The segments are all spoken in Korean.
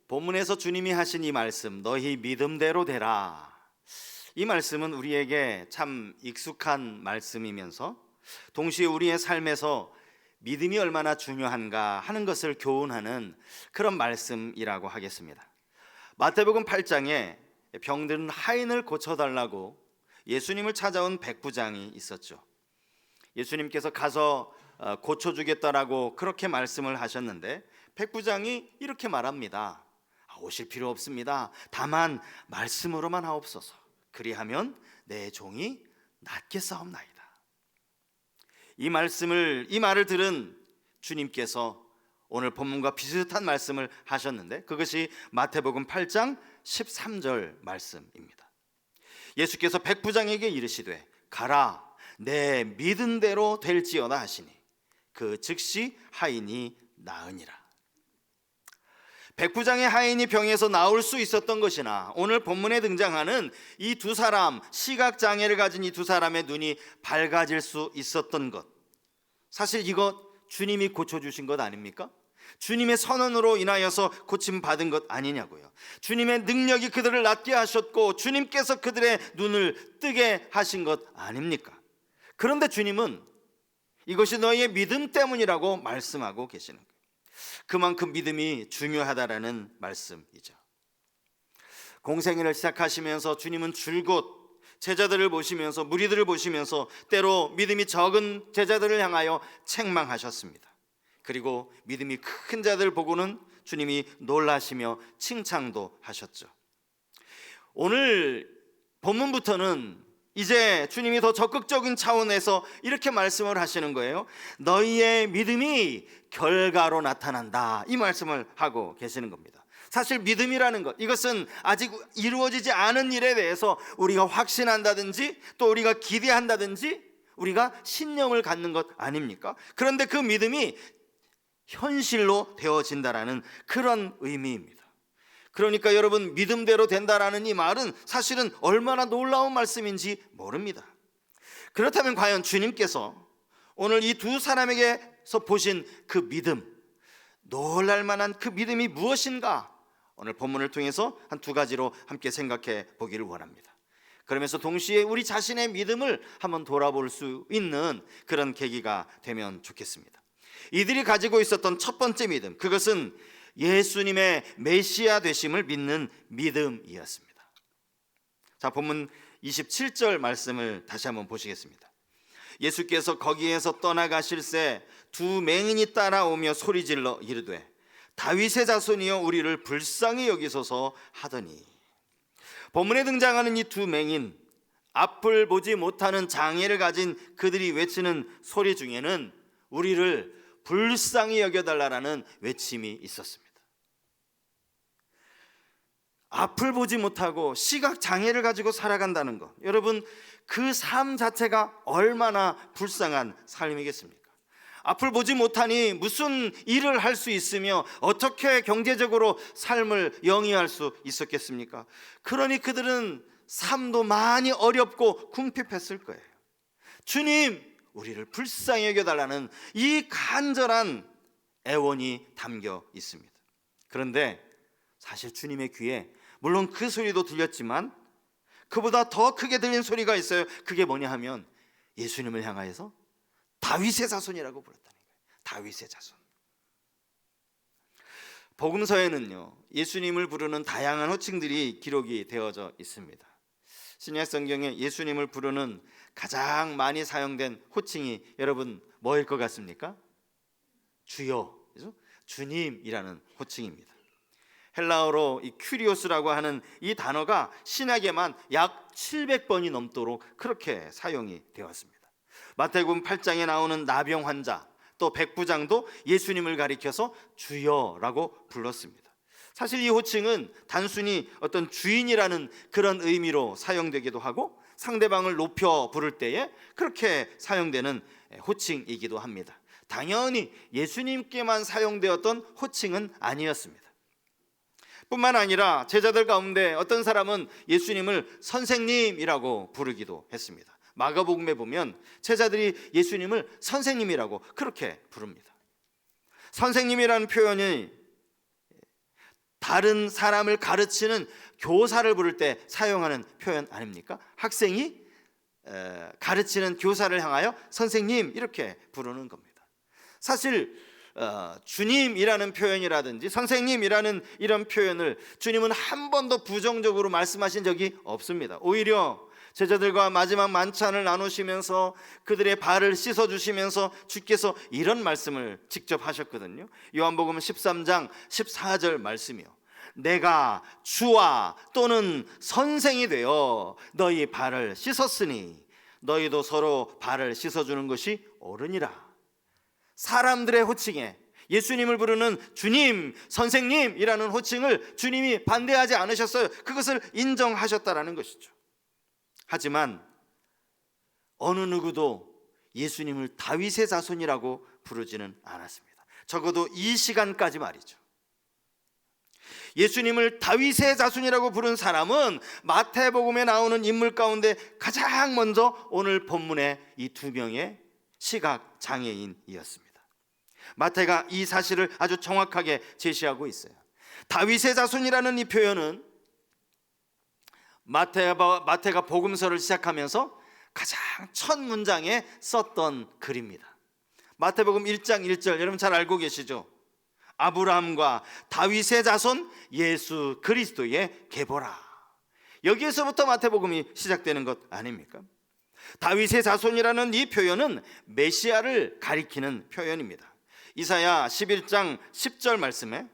본문에서 주님이 하신 이 말씀, 너희 믿음대로 되라. 이 말씀은 우리에게 참 익숙한 말씀이면서 동시에 우리의 삶에서 믿음이 얼마나 중요한가 하는 것을 교훈하는 그런 말씀이라고 하겠습니다. 마태복음 8장에 병든 하인을 고쳐달라고 예수님을 찾아온 백부장이 있었죠. 예수님께서 가서 고쳐주겠다라고 그렇게 말씀을 하셨는데 백부장이 이렇게 말합니다. 오실 필요 없습니다. 다만 말씀으로만 하옵소서. 그리하면 내 종이 낫겠사옵나이다. 이 말을 들은 주님께서 오늘 본문과 비슷한 말씀을 하셨는데 그것이 마태복음 8장 13절 말씀입니다. 예수께서 백부장에게 이르시되 가라, 내 믿은 대로 될지어다 하시니 그 즉시 하인이 나으니라. 백부장의 하인이 병에서 나올 수 있었던 것이나 오늘 본문에 등장하는 이 두 사람, 시각장애를 가진 이 두 사람의 눈이 밝아질 수 있었던 것, 사실 이것 주님이 고쳐주신 것 아닙니까? 주님의 선언으로 인하여서 고침받은 것 아니냐고요. 주님의 능력이 그들을 낫게 하셨고 주님께서 그들의 눈을 뜨게 하신 것 아닙니까? 그런데 주님은 이것이 너희의 믿음 때문이라고 말씀하고 계시는 거예요. 그만큼 믿음이 중요하다라는 말씀이죠. 공생애를 시작하시면서 주님은 줄곧 제자들을 보시면서, 무리들을 보시면서 때로 믿음이 적은 제자들을 향하여 책망하셨습니다. 그리고 믿음이 큰 자들 보고는 주님이 놀라시며 칭찬도 하셨죠. 오늘 본문부터는 이제 주님이 더 적극적인 차원에서 이렇게 말씀을 하시는 거예요. 너희의 믿음이 결과로 나타난다, 이 말씀을 하고 계시는 겁니다. 사실 믿음이라는 것, 이것은 아직 이루어지지 않은 일에 대해서 우리가 확신한다든지 또 우리가 기대한다든지 우리가 신념을 갖는 것 아닙니까? 그런데 그 믿음이 현실로 되어진다라는 그런 의미입니다. 그러니까 여러분, 믿음대로 된다라는 이 말은 사실은 얼마나 놀라운 말씀인지 모릅니다. 그렇다면 과연 주님께서 오늘 이 두 사람에게서 보신 그 믿음, 놀랄 만한 그 믿음이 무엇인가, 오늘 본문을 통해서 한 두 가지로 함께 생각해 보기를 원합니다. 그러면서 동시에 우리 자신의 믿음을 한번 돌아볼 수 있는 그런 계기가 되면 좋겠습니다. 이들이 가지고 있었던 첫 번째 믿음, 그것은 예수님의 메시아 되심을 믿는 믿음이었습니다. 자, 본문 27절 말씀을 다시 한번 보시겠습니다. 예수께서 거기에서 떠나가실새 두 맹인이 따라오며 소리질러 이르되 다윗의 자손이여 우리를 불쌍히 여기소서 하더니, 본문에 등장하는 이 두 맹인, 앞을 보지 못하는 장애를 가진 그들이 외치는 소리 중에는 우리를 불쌍히 여겨달라는 외침이 있었습니다. 앞을 보지 못하고 시각 장애를 가지고 살아간다는 것, 여러분, 그 삶 자체가 얼마나 불쌍한 삶이겠습니까? 앞을 보지 못하니 무슨 일을 할 수 있으며 어떻게 경제적으로 삶을 영위할 수 있었겠습니까? 그러니 그들은 삶도 많이 어렵고 궁핍했을 거예요. 주님, 우리를 불쌍히 여겨달라는 이 간절한 애원이 담겨 있습니다. 그런데 사실 주님의 귀에 물론 그 소리도 들렸지만 그보다 더 크게 들린 소리가 있어요. 그게 뭐냐 하면 예수님을 향하여서 다윗의 자손이라고 부르다는 거예요. 다윗의 자손. 복음서에는요, 예수님을 부르는 다양한 호칭들이 기록이 되어져 있습니다. 신약 성경에 예수님을 부르는 가장 많이 사용된 호칭이 여러분 뭐일 것 같습니까? 주여, 그죠? 주님이라는 호칭입니다. 헬라어로 이 큐리오스라고 하는 이 단어가 신약에만 약 700번이 넘도록 그렇게 사용이 되었습니다. 마태복음 8장에 나오는 나병 환자, 또 백부장도 예수님을 가리켜서 주여라고 불렀습니다. 사실 이 호칭은 단순히 어떤 주인이라는 그런 의미로 사용되기도 하고 상대방을 높여 부를 때에 그렇게 사용되는 호칭이기도 합니다. 당연히 예수님께만 사용되었던 호칭은 아니었습니다. 뿐만 아니라 제자들 가운데 어떤 사람은 예수님을 선생님이라고 부르기도 했습니다. 마가복음에 보면 제자들이 예수님을 선생님이라고 그렇게 부릅니다. 선생님이라는 표현이 다른 사람을 가르치는 교사를 부를 때 사용하는 표현 아닙니까? 학생이 가르치는 교사를 향하여 선생님 이렇게 부르는 겁니다. 사실 주님이라는 표현이라든지 선생님이라는 이런 표현을 주님은 한 번도 부정적으로 말씀하신 적이 없습니다. 오히려 제자들과 마지막 만찬을 나누시면서 그들의 발을 씻어주시면서 주께서 이런 말씀을 직접 하셨거든요. 요한복음 13장 14절 말씀이요, 내가 주와 또는 선생이 되어 너희 발을 씻었으니 너희도 서로 발을 씻어주는 것이 옳으니라. 사람들의 호칭에 예수님을 부르는 주님, 선생님이라는 호칭을 주님이 반대하지 않으셨어요. 그것을 인정하셨다라는 것이죠. 하지만 어느 누구도 예수님을 다윗의 자손이라고 부르지는 않았습니다. 적어도 이 시간까지 말이죠. 예수님을 다윗의 자손이라고 부른 사람은 마태복음에 나오는 인물 가운데 가장 먼저 오늘 본문의 이 두 명의 시각 장애인이었습니다. 마태가 이 사실을 아주 정확하게 제시하고 있어요. 다윗의 자손이라는 이 표현은 마태가 복음서를 시작하면서 가장 첫 문장에 썼던 글입니다. 마태복음 1장 1절 여러분 잘 알고 계시죠? 아브라함과 다윗의 자손 예수 그리스도의 계보라. 여기에서부터 마태복음이 시작되는 것 아닙니까? 다윗의 자손이라는 이 표현은 메시아를 가리키는 표현입니다. 이사야 11장 10절 말씀에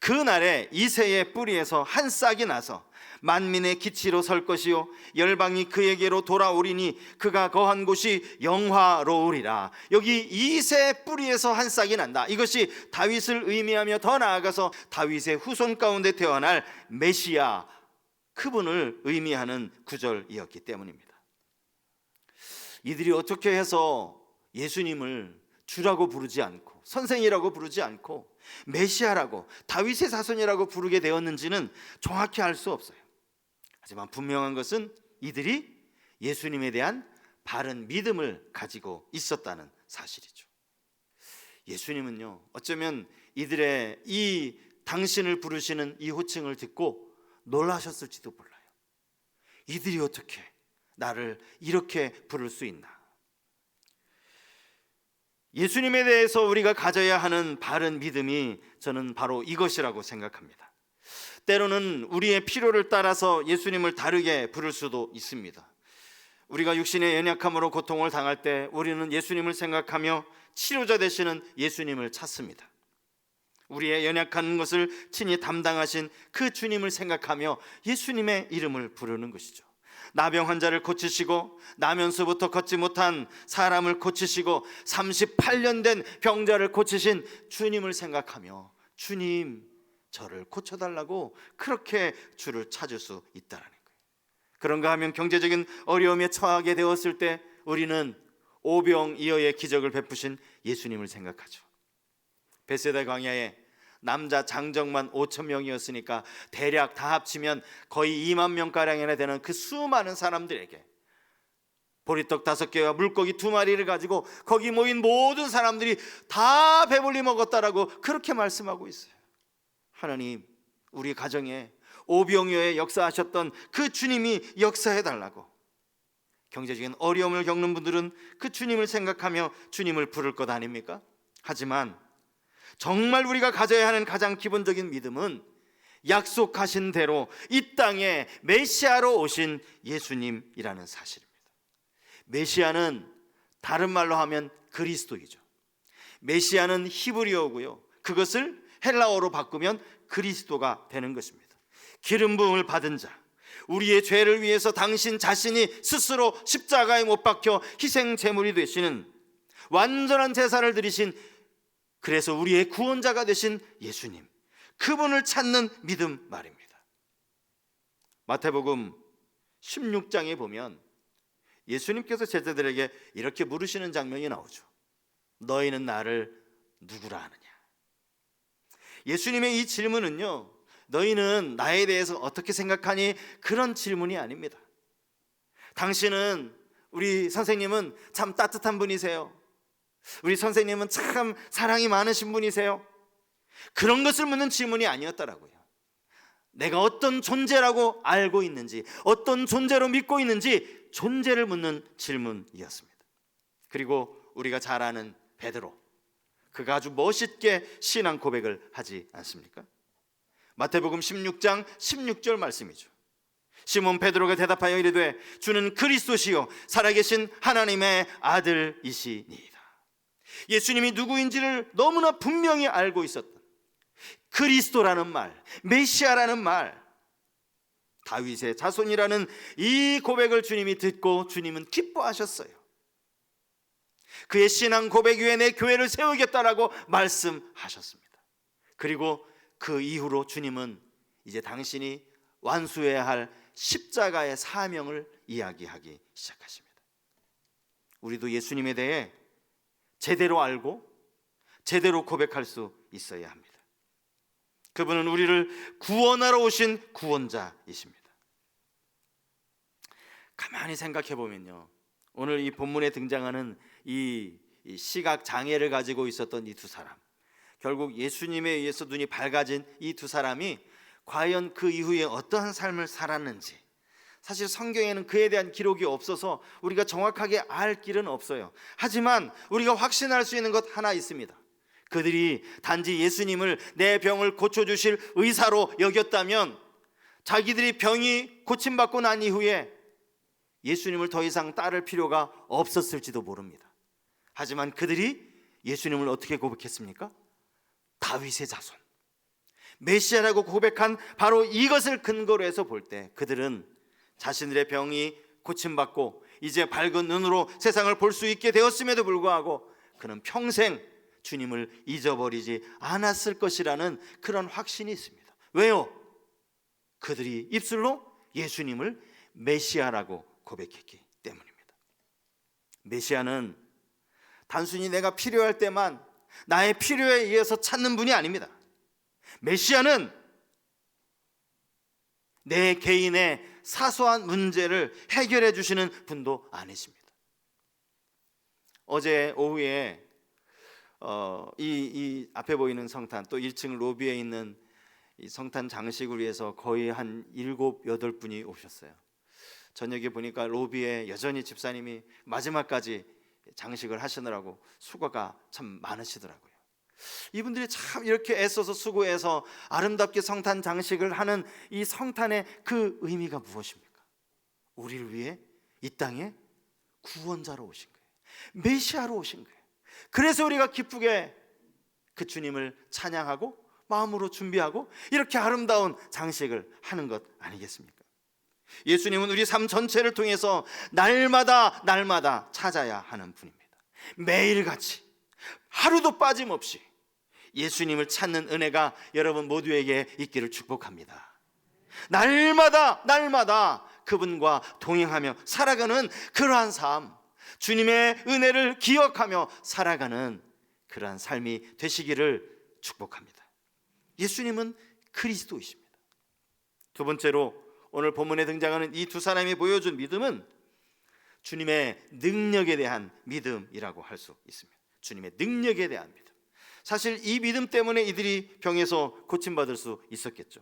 그날에 이새의 뿌리에서 한 싹이 나서 만민의 기치로 설 것이요 열방이 그에게로 돌아오리니 그가 거한 곳이 영화로우리라. 여기 이새 뿌리에서 한 싹이 난다. 이것이 다윗을 의미하며 더 나아가서 다윗의 후손 가운데 태어날 메시아, 그분을 의미하는 구절이었기 때문입니다. 이들이 어떻게 해서 예수님을 주라고 부르지 않고 선생이라고 부르지 않고 메시아라고 다윗의 자손이라고 부르게 되었는지는 정확히 알 수 없어요. 하지만 분명한 것은 이들이 예수님에 대한 바른 믿음을 가지고 있었다는 사실이죠. 예수님은요, 어쩌면 이들의 이 당신을 부르시는 이 호칭을 듣고 놀라셨을지도 몰라요. 이들이 어떻게 나를 이렇게 부를 수 있나? 예수님에 대해서 우리가 가져야 하는 바른 믿음이 저는 바로 이것이라고 생각합니다. 때로는 우리의 필요를 따라서 예수님을 다르게 부를 수도 있습니다. 우리가 육신의 연약함으로 고통을 당할 때 우리는 예수님을 생각하며 치료자 되시는 예수님을 찾습니다. 우리의 연약한 것을 친히 담당하신 그 주님을 생각하며 예수님의 이름을 부르는 것이죠. 나병 환자를 고치시고 나면서부터 걷지 못한 사람을 고치시고 38년 된 병자를 고치신 주님을 생각하며 주님 저를 고쳐달라고 그렇게 주를 찾을 수 있다는 거예요. 그런가 하면 경제적인 어려움에 처하게 되었을 때 우리는 오병이어의 기적을 베푸신 예수님을 생각하죠. 벳세다 광야에 남자 장정만 5천 명이었으니까 대략 다 합치면 거의 2만 명가량이나 되는 그 수많은 사람들에게 보리떡 5개와 물고기 2마리를 가지고 거기 모인 모든 사람들이 다 배불리 먹었다라고 그렇게 말씀하고 있어요. 하나님, 우리 가정에 오병이어에 역사하셨던 그 주님이 역사해달라고. 경제적인 어려움을 겪는 분들은 그 주님을 생각하며 주님을 부를 것 아닙니까? 하지만 정말 우리가 가져야 하는 가장 기본적인 믿음은 약속하신 대로 이 땅에 메시아로 오신 예수님이라는 사실입니다. 메시아는 다른 말로 하면 그리스도이죠. 메시아는 히브리어고요, 그것을 헬라어로 바꾸면 그리스도가 되는 것입니다. 기름 부음을 받은 자, 우리의 죄를 위해서 당신 자신이 스스로 십자가에 못 박혀 희생 제물이 되시는 완전한 제사를 드리신, 그래서 우리의 구원자가 되신 예수님, 그분을 찾는 믿음 말입니다. 마태복음 16장에 보면 예수님께서 제자들에게 이렇게 물으시는 장면이 나오죠. 너희는 나를 누구라 하느냐? 예수님의 이 질문은요, 너희는 나에 대해서 어떻게 생각하니? 그런 질문이 아닙니다. 당신은, 우리 선생님은 참 따뜻한 분이세요. 우리 선생님은 참 사랑이 많으신 분이세요. 그런 것을 묻는 질문이 아니었더라고요. 내가 어떤 존재라고 알고 있는지, 어떤 존재로 믿고 있는지 존재를 묻는 질문이었습니다. 그리고 우리가 잘 아는 베드로, 그가 아주 멋있게 신앙 고백을 하지 않습니까? 마태복음 16장 16절 말씀이죠. 시몬 베드로가 대답하여 이르되 주는 그리스도시요 살아계신 하나님의 아들이시니이다. 예수님이 누구인지를 너무나 분명히 알고 있었던 그리스도라는 말, 메시아라는 말, 다윗의 자손이라는 이 고백을 주님이 듣고 주님은 기뻐하셨어요. 그의 신앙 고백 위에 내 교회를 세우겠다라고 말씀하셨습니다. 그리고 그 이후로 주님은 이제 당신이 완수해야 할 십자가의 사명을 이야기하기 시작하십니다. 우리도 예수님에 대해 제대로 알고 제대로 고백할 수 있어야 합니다. 그분은 우리를 구원하러 오신 구원자이십니다. 가만히 생각해 보면요, 오늘 이 본문에 등장하는 이 시각 장애를 가지고 있었던 이 두 사람, 결국 예수님에 의해서 눈이 밝아진 이 두 사람이 과연 그 이후에 어떠한 삶을 살았는지, 사실 성경에는 그에 대한 기록이 없어서 우리가 정확하게 알 길은 없어요. 하지만 우리가 확신할 수 있는 것 하나 있습니다. 그들이 단지 예수님을 내 병을 고쳐주실 의사로 여겼다면 자기들이 병이 고침받고 난 이후에 예수님을 더 이상 따를 필요가 없었을지도 모릅니다. 하지만 그들이 예수님을 어떻게 고백했습니까? 다윗의 자손, 메시아라고 고백한 바로 이것을 근거로 해서 볼 때 그들은 자신들의 병이 고침받고 이제 밝은 눈으로 세상을 볼 수 있게 되었음에도 불구하고 그는 평생 주님을 잊어버리지 않았을 것이라는 그런 확신이 있습니다. 왜요? 그들이 입술로 예수님을 메시아라고 고백했기 때문입니다. 메시아는 단순히 내가 필요할 때만 나의 필요에 의해서 찾는 분이 아닙니다. 메시아는 내 개인의 사소한 문제를 해결해 주시는 분도 아니십니다. 어제 오후에 이 앞에 보이는 성탄, 또 1층 로비에 있는 이 성탄 장식을 위해서 거의 한 7, 8분이 오셨어요. 저녁에 보니까 로비에 여전히 집사님이 마지막까지 장식을 하시느라고 수고가 참 많으시더라고요. 이분들이 참 이렇게 애써서 수고해서 아름답게 성탄 장식을 하는 이 성탄의 그 의미가 무엇입니까? 우리를 위해 이 땅에 구원자로 오신 거예요. 메시아로 오신 거예요. 그래서 우리가 기쁘게 그 주님을 찬양하고 마음으로 준비하고 이렇게 아름다운 장식을 하는 것 아니겠습니까? 예수님은 우리 삶 전체를 통해서 날마다 찾아야 하는 분입니다. 매일같이 하루도 빠짐없이 예수님을 찾는 은혜가 여러분 모두에게 있기를 축복합니다. 날마다 그분과 동행하며 살아가는 그러한 삶, 주님의 은혜를 기억하며 살아가는 그러한 삶이 되시기를 축복합니다. 예수님은 그리스도이십니다. 두 번째로 오늘 본문에 등장하는 이 두 사람이 보여준 믿음은 주님의 능력에 대한 믿음이라고 할 수 있습니다. 주님의 능력에 대한 믿음. 사실 이 믿음 때문에 이들이 병에서 고침받을 수 있었겠죠.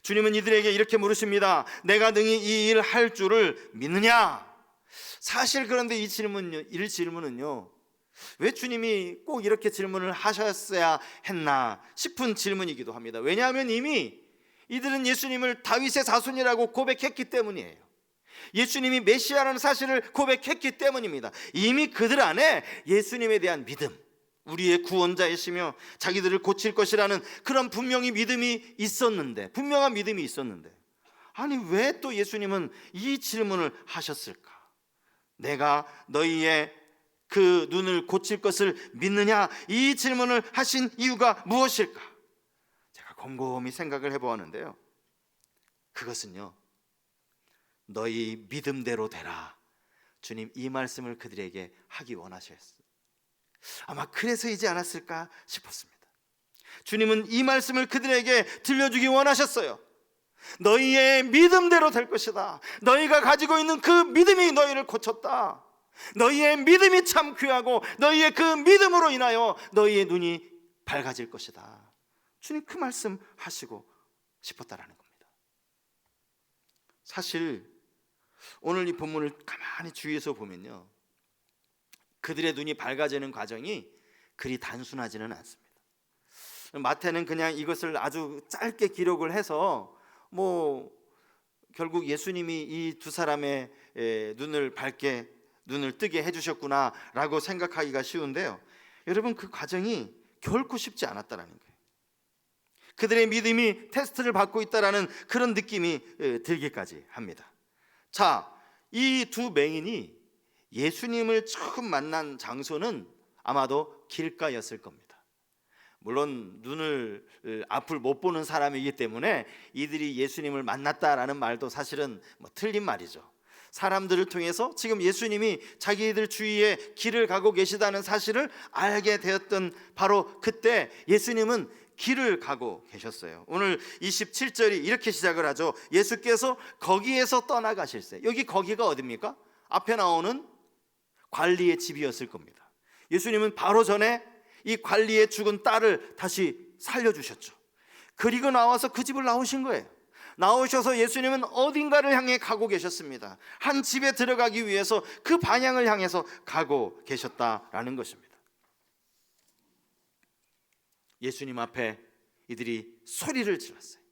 주님은 이들에게 이렇게 물으십니다. 내가 능히 이 일을 할 줄을 믿느냐? 사실 그런데 이 질문은요, 왜 주님이 꼭 이렇게 질문을 하셨어야 했나 싶은 질문이기도 합니다. 왜냐하면 이미 이들은 예수님을 다윗의 자손이라고 고백했기 때문이에요. 예수님이 메시아라는 사실을 고백했기 때문입니다. 이미 그들 안에 예수님에 대한 믿음, 우리의 구원자이시며 자기들을 고칠 것이라는 그런 분명히 믿음이 있었는데, 분명한 믿음이 있었는데, 아니 왜 또 예수님은 이 질문을 하셨을까? 내가 너희의 그 눈을 고칠 것을 믿느냐? 이 질문을 하신 이유가 무엇일까? 제가 곰곰이 생각을 해보았는데요, 그것은요, 너희 믿음대로 되라. 주님 이 말씀을 그들에게 하기 원하셨어요. 아마 그래서이지 않았을까 싶었습니다. 주님은 이 말씀을 그들에게 들려주기 원하셨어요. 너희의 믿음대로 될 것이다. 너희가 가지고 있는 그 믿음이 너희를 고쳤다. 너희의 믿음이 참 귀하고 너희의 그 믿음으로 인하여 너희의 눈이 밝아질 것이다. 주님 그 말씀 하시고 싶었다라는 겁니다. 사실 오늘 이 본문을 가만히 주위에서 보면요, 그들의 눈이 밝아지는 과정이 그리 단순하지는 않습니다. 마태는 그냥 이것을 아주 짧게 기록을 해서 결국 예수님이 이 두 사람의 눈을 뜨게 해주셨구나라고 생각하기가 쉬운데요, 여러분, 그 과정이 결코 쉽지 않았다라는 거예요. 그들의 믿음이 테스트를 받고 있다라는 그런 느낌이 들기까지 합니다. 자, 이 두 맹인이 예수님을 처음 만난 장소는 아마도 길가였을 겁니다. 물론 앞을 못 보는 사람이기 때문에 이들이 예수님을 만났다라는 말도 사실은 틀린 말이죠. 사람들을 통해서 지금 예수님이 자기들 주위에 길을 가고 계시다는 사실을 알게 되었던 바로 그때 예수님은 길을 가고 계셨어요. 오늘 27절이 이렇게 시작을 하죠. 예수께서 거기에서 떠나가실세. 여기 거기가 어디입니까? 앞에 나오는 관리의 집이었을 겁니다. 예수님은 바로 전에 이 관리의 죽은 딸을 다시 살려주셨죠. 그리고 나와서 그 집을 나오신 거예요. 나오셔서 예수님은 어딘가를 향해 가고 계셨습니다. 한 집에 들어가기 위해서 그 방향을 향해서 가고 계셨다라는 것입니다. 예수님 앞에 이들이 소리를 질렀어요.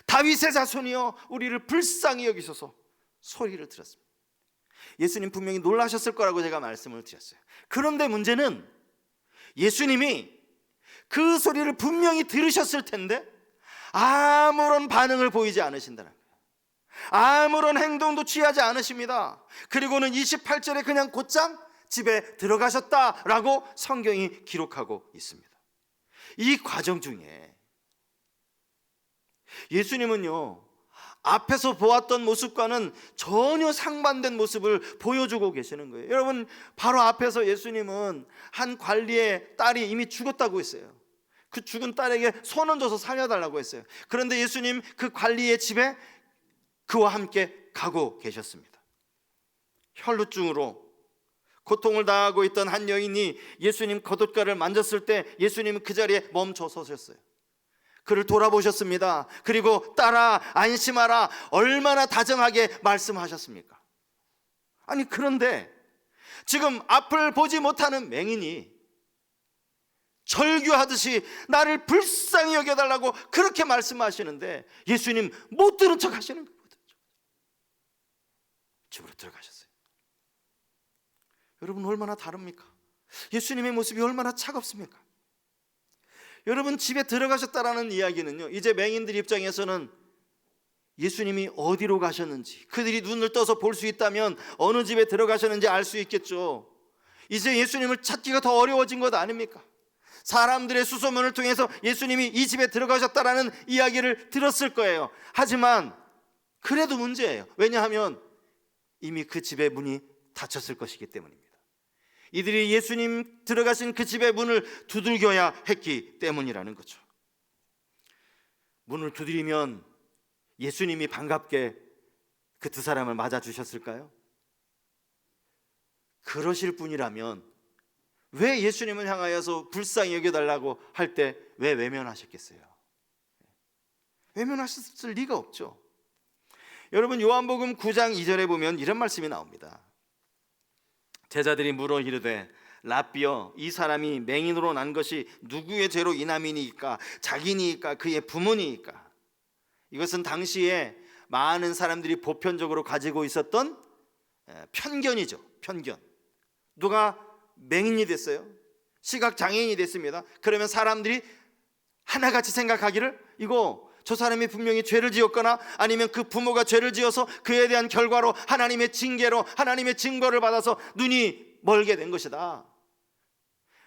다윗의 자손이여, 우리를 불쌍히 여기소서. 소리를 들었습니다. 예수님 분명히 놀라셨을 거라고 제가 말씀을 드렸어요. 그런데 문제는 예수님이 그 소리를 분명히 들으셨을 텐데 아무런 반응을 보이지 않으신다는 거예요. 아무런 행동도 취하지 않으십니다. 그리고는 28절에 그냥 곧장 집에 들어가셨다라고 성경이 기록하고 있습니다. 이 과정 중에 예수님은요, 앞에서 보았던 모습과는 전혀 상반된 모습을 보여주고 계시는 거예요. 여러분, 바로 앞에서 예수님은 한 관리의 딸이 이미 죽었다고 했어요. 그 죽은 딸에게 손 얹어서 살려달라고 했어요. 그런데 예수님 그 관리의 집에 그와 함께 가고 계셨습니다. 혈루증으로 고통을 당하고 있던 한 여인이 예수님 겉옷가를 만졌을 때 예수님은 그 자리에 멈춰 서셨어요. 그를 돌아보셨습니다. 그리고 딸아, 안심하라, 얼마나 다정하게 말씀하셨습니까? 아니, 그런데 지금 앞을 보지 못하는 맹인이 절규하듯이 나를 불쌍히 여겨달라고 그렇게 말씀하시는데 예수님 못 들은 척 하시는 거예요. 집으로 들어가셨어요. 여러분, 얼마나 다릅니까? 예수님의 모습이 얼마나 차갑습니까? 여러분, 집에 들어가셨다라는 이야기는요, 이제 맹인들 입장에서는 예수님이 어디로 가셨는지, 그들이 눈을 떠서 볼 수 있다면 어느 집에 들어가셨는지 알 수 있겠죠. 이제 예수님을 찾기가 더 어려워진 것 아닙니까? 사람들의 수소문을 통해서 예수님이 이 집에 들어가셨다라는 이야기를 들었을 거예요. 하지만 그래도 문제예요. 왜냐하면 이미 그 집의 문이 닫혔을 것이기 때문입니다. 이들이 예수님 들어가신 그 집의 문을 두들겨야 했기 때문이라는 거죠. 문을 두드리면 예수님이 반갑게 그 두 사람을 맞아주셨을까요? 그러실 분이라면 왜 예수님을 향하여서 불쌍히 여겨달라고 할 때 왜 외면하셨겠어요? 외면하셨을 리가 없죠. 여러분, 요한복음 9장 2절에 보면 이런 말씀이 나옵니다. 제자들이 물어 이르되 랍비여, 이 사람이 맹인으로 난 것이 누구의 죄로 인함이니까? 자기니까? 그의 부모니까? 이것은 당시에 많은 사람들이 보편적으로 가지고 있었던 편견이죠. 편견. 누가 맹인이 됐어요? 시각장애인이 됐습니다. 그러면 사람들이 하나같이 생각하기를 저 사람이 분명히 죄를 지었거나 아니면 그 부모가 죄를 지어서 그에 대한 결과로 하나님의 징계로 하나님의 증거를 받아서 눈이 멀게 된 것이다.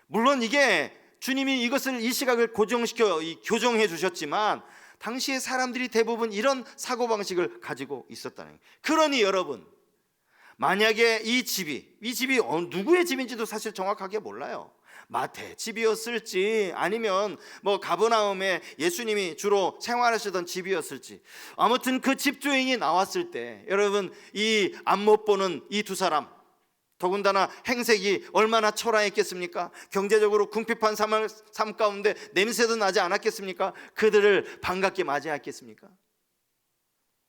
물론 이게 주님이 이 시각을 교정해 주셨지만 당시의 사람들이 대부분 이런 사고방식을 가지고 있었다는 거예요. 그러니 여러분, 만약에 이 집이 누구의 집인지도 사실 정확하게 몰라요. 마태 집이었을지 아니면 가버나움에 예수님이 주로 생활하시던 집이었을지, 아무튼 그 집주인이 나왔을 때 여러분, 이 앞 못 보는 이 두 사람, 더군다나 행색이 얼마나 초라했겠습니까? 경제적으로 궁핍한 삶 가운데 냄새도 나지 않았겠습니까? 그들을 반갑게 맞이했겠습니까?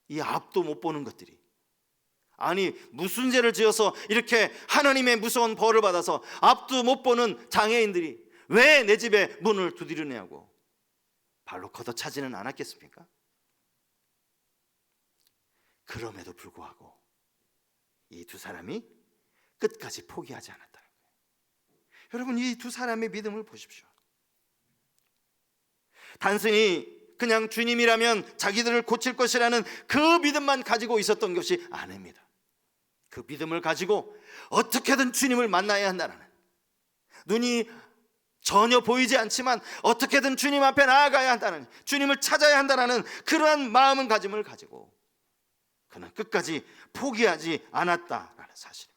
이 앞도 못 보는 것들이, 아니 무슨 죄를 지어서 이렇게 하나님의 무서운 벌을 받아서 앞도 못 보는 장애인들이 왜 내 집에 문을 두드리냐고 발로 걷어차지는 않았겠습니까? 그럼에도 불구하고 이 두 사람이 끝까지 포기하지 않았다는 거예요. 여러분, 이 두 사람의 믿음을 보십시오. 단순히 그냥 주님이라면 자기들을 고칠 것이라는 그 믿음만 가지고 있었던 것이 아닙니다. 그 믿음을 가지고 어떻게든 주님을 만나야 한다는, 눈이 전혀 보이지 않지만 어떻게든 주님 앞에 나아가야 한다는, 주님을 찾아야 한다는 그러한 마음을 가지고 그는 끝까지 포기하지 않았다라는 사실입니다.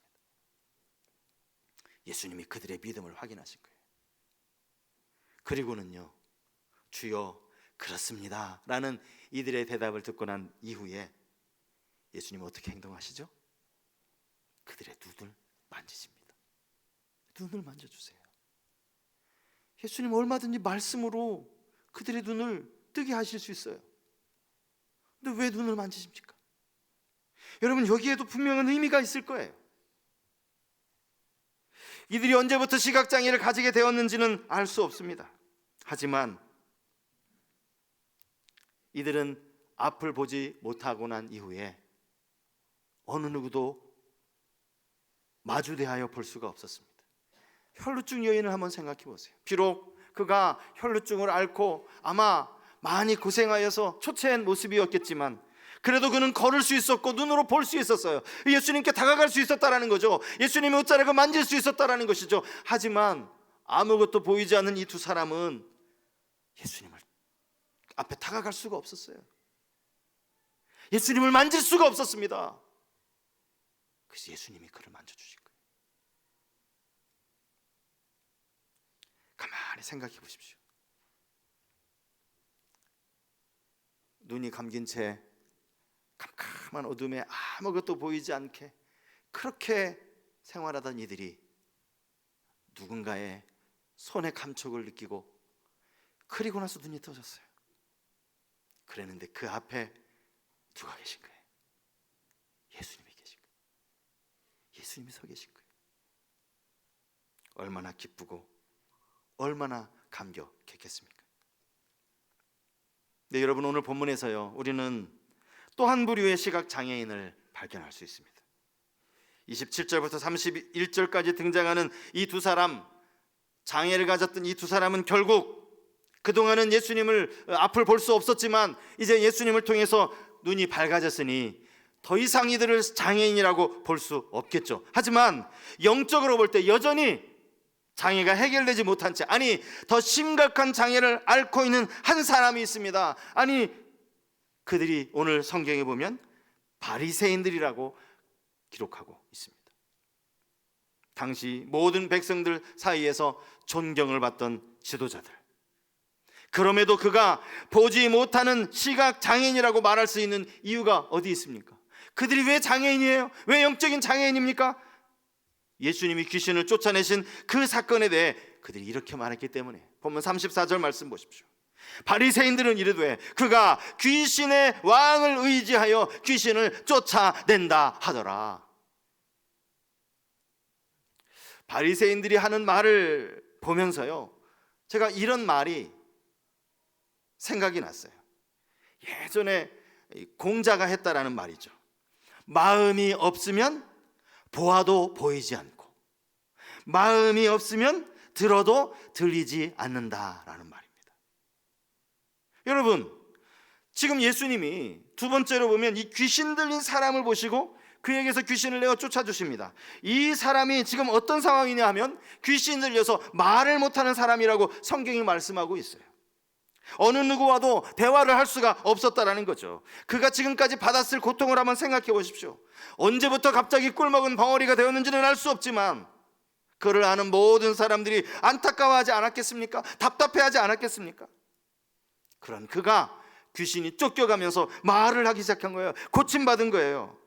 예수님이 그들의 믿음을 확인하신 거예요. 그리고는요, 주여 그렇습니다 라는 이들의 대답을 듣고 난 이후에 예수님은 어떻게 행동하시죠? 그들의 눈을 만지십니다. 눈을 만져주세요. 예수님은 얼마든지 말씀으로 그들의 눈을 뜨게 하실 수 있어요. 근데 왜 눈을 만지십니까? 여러분, 여기에도 분명한 의미가 있을 거예요. 이들이 언제부터 시각장애를 가지게 되었는지는 알 수 없습니다. 하지만 이들은 앞을 보지 못하고 난 이후에 어느 누구도 마주대하여 볼 수가 없었습니다. 혈루증 여인을 한번 생각해 보세요. 비록 그가 혈루증을 앓고 아마 많이 고생하여서 초췌한 모습이었겠지만 그래도 그는 걸을 수 있었고 눈으로 볼 수 있었어요. 예수님께 다가갈 수 있었다라는 거죠. 예수님의 옷자락을 만질 수 있었다라는 것이죠. 하지만 아무것도 보이지 않는 이 두 사람은 예수님을 앞에 다가갈 수가 없었어요. 예수님을 만질 수가 없었습니다. 그래서 예수님이 그를 만져주신 거예요. 가만히 생각해 보십시오. 눈이 감긴 채 캄캄한 어둠에 아무것도 보이지 않게 그렇게 생활하던 이들이 누군가의 손의 감촉을 느끼고 그리고 나서 눈이 떠졌어요. 그랬는데 그 앞에 누가 계신 거예요? 예수님이 계신 거예요. 예수님이 서 계신 거예요. 얼마나 기쁘고 얼마나 감격했겠습니까? 네, 여러분, 오늘 본문에서요 우리는 또 한 부류의 시각장애인을 발견할 수 있습니다. 27절부터 31절까지 등장하는 이 두 사람, 장애를 가졌던 이 두 사람은 결국 그동안은 예수님을 앞을 볼 수 없었지만 이제 예수님을 통해서 눈이 밝아졌으니 더 이상 이들을 장애인이라고 볼 수 없겠죠. 하지만 영적으로 볼 때 여전히 장애가 해결되지 못한 채, 아니 더 심각한 장애를 앓고 있는 한 사람이 있습니다. 아니 그들이 오늘 성경에 보면 바리새인들이라고 기록하고 있습니다. 당시 모든 백성들 사이에서 존경을 받던 지도자들, 그럼에도 그가 보지 못하는 시각장애인이라고 말할 수 있는 이유가 어디 있습니까? 그들이 왜 장애인이에요? 왜 영적인 장애인입니까? 예수님이 귀신을 쫓아내신 그 사건에 대해 그들이 이렇게 말했기 때문에 본문 34절 말씀 보십시오. 바리새인들은 이르되 그가 귀신의 왕을 의지하여 귀신을 쫓아낸다 하더라. 바리새인들이 하는 말을 보면서요 제가 이런 말이 생각이 났어요. 예전에 공자가 했다라는 말이죠. 마음이 없으면 보아도 보이지 않고 마음이 없으면 들어도 들리지 않는다라는 말입니다. 여러분, 지금 예수님이 두 번째로 보면 이 귀신 들린 사람을 보시고 그에게서 귀신을 내어 쫓아주십니다. 이 사람이 지금 어떤 상황이냐 하면 귀신 들려서 말을 못하는 사람이라고 성경이 말씀하고 있어요. 어느 누구와도 대화를 할 수가 없었다라는 거죠. 그가 지금까지 받았을 고통을 한번 생각해 보십시오. 언제부터 갑자기 꿀먹은 벙어리가 되었는지는 알 수 없지만 그를 아는 모든 사람들이 안타까워하지 않았겠습니까? 답답해하지 않았겠습니까? 그런 그가 귀신이 쫓겨가면서 말을 하기 시작한 거예요. 고침받은 거예요.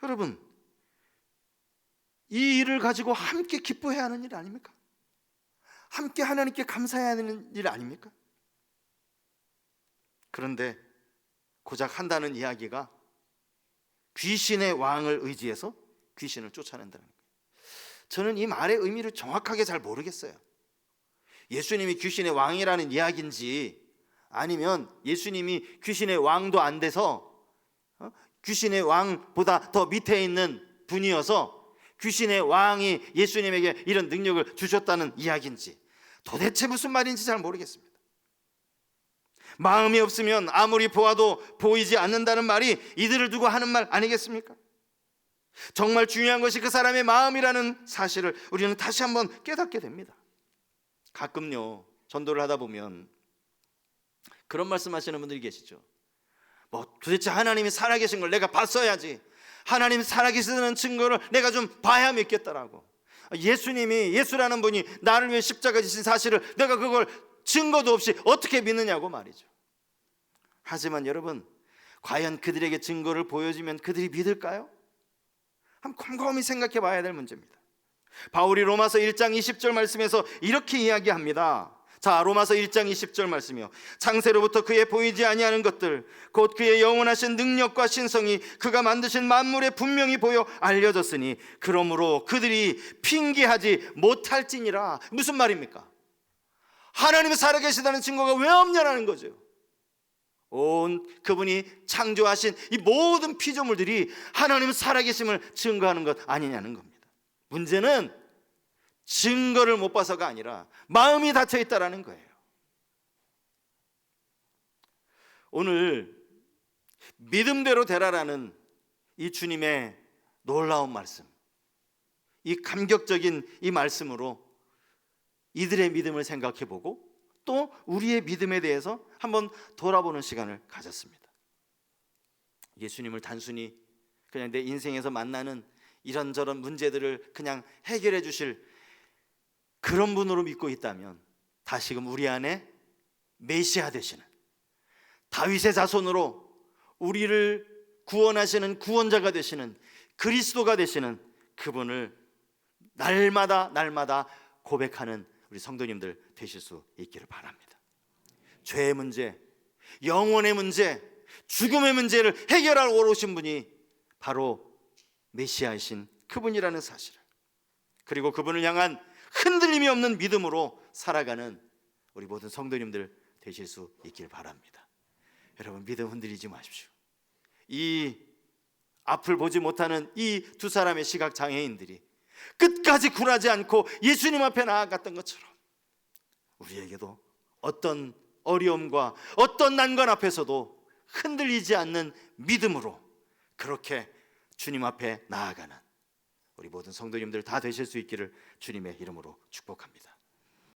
여러분, 이 일을 가지고 함께 기뻐해야 하는 일 아닙니까? 함께 하나님께 감사해야 하는 일 아닙니까? 그런데 고작 한다는 이야기가 귀신의 왕을 의지해서 귀신을 쫓아낸다는 거예요. 저는 이 말의 의미를 정확하게 잘 모르겠어요. 예수님이 귀신의 왕이라는 이야기인지, 아니면 예수님이 귀신의 왕도 안 돼서 귀신의 왕보다 더 밑에 있는 분이어서 귀신의 왕이 예수님에게 이런 능력을 주셨다는 이야기인지, 도대체 무슨 말인지 잘 모르겠습니다. 마음이 없으면 아무리 보아도 보이지 않는다는 말이 이들을 두고 하는 말 아니겠습니까? 정말 중요한 것이 그 사람의 마음이라는 사실을 우리는 다시 한번 깨닫게 됩니다. 가끔요, 전도를 하다 보면 그런 말씀하시는 분들이 계시죠. 뭐 도대체 하나님이 살아계신 걸 내가 봤어야지, 하나님 살아계시다는 증거를 내가 좀 봐야 믿겠다라고. 예수님이, 예수라는 분이 나를 위해 십자가 지신 사실을 내가 그걸 증거도 없이 어떻게 믿느냐고 말이죠. 하지만 여러분, 과연 그들에게 증거를 보여주면 그들이 믿을까요? 한번 곰곰이 생각해 봐야 될 문제입니다. 바울이 로마서 1장 20절 말씀에서 이렇게 이야기합니다. 자, 로마서 1장 20절 말씀이요, 창세로부터 그의 보이지 아니하는 것들 곧 그의 영원하신 능력과 신성이 그가 만드신 만물에 분명히 보여 알려졌으니 그러므로 그들이 핑계하지 못할지니라. 무슨 말입니까? 하나님이 살아계시다는 증거가 왜 없냐라는 거죠. 온 그분이 창조하신 이 모든 피조물들이 하나님의 살아계심을 증거하는 것 아니냐는 겁니다. 문제는 증거를 못 봐서가 아니라 마음이 닫혀 있다라는 거예요. 오늘 믿음대로 되라라는 이 주님의 놀라운 말씀, 이 감격적인 이 말씀으로 이들의 믿음을 생각해보고 또 우리의 믿음에 대해서 한번 돌아보는 시간을 가졌습니다. 예수님을 단순히 그냥 내 인생에서 만나는 이런저런 문제들을 그냥 해결해 주실 그런 분으로 믿고 있다면, 다시금 우리 안에 메시아 되시는, 다윗의 자손으로 우리를 구원하시는 구원자가 되시는, 그리스도가 되시는 그분을 날마다 고백하는 우리 성도님들 되실 수 있기를 바랍니다. 죄의 문제, 영혼의 문제, 죽음의 문제를 해결하러 오신 분이 바로 메시아이신 그분이라는 사실을, 그리고 그분을 향한 흔들림이 없는 믿음으로 살아가는 우리 모든 성도님들 되실 수 있길 바랍니다. 여러분, 믿음 흔들리지 마십시오. 이 앞을 보지 못하는 이 두 사람의 시각장애인들이 끝까지 굴하지 않고 예수님 앞에 나아갔던 것처럼 우리에게도 어떤 어려움과 어떤 난관 앞에서도 흔들리지 않는 믿음으로 그렇게 주님 앞에 나아가는 우리 모든 성도님들 다 되실 수 있기를 주님의 이름으로 축복합니다.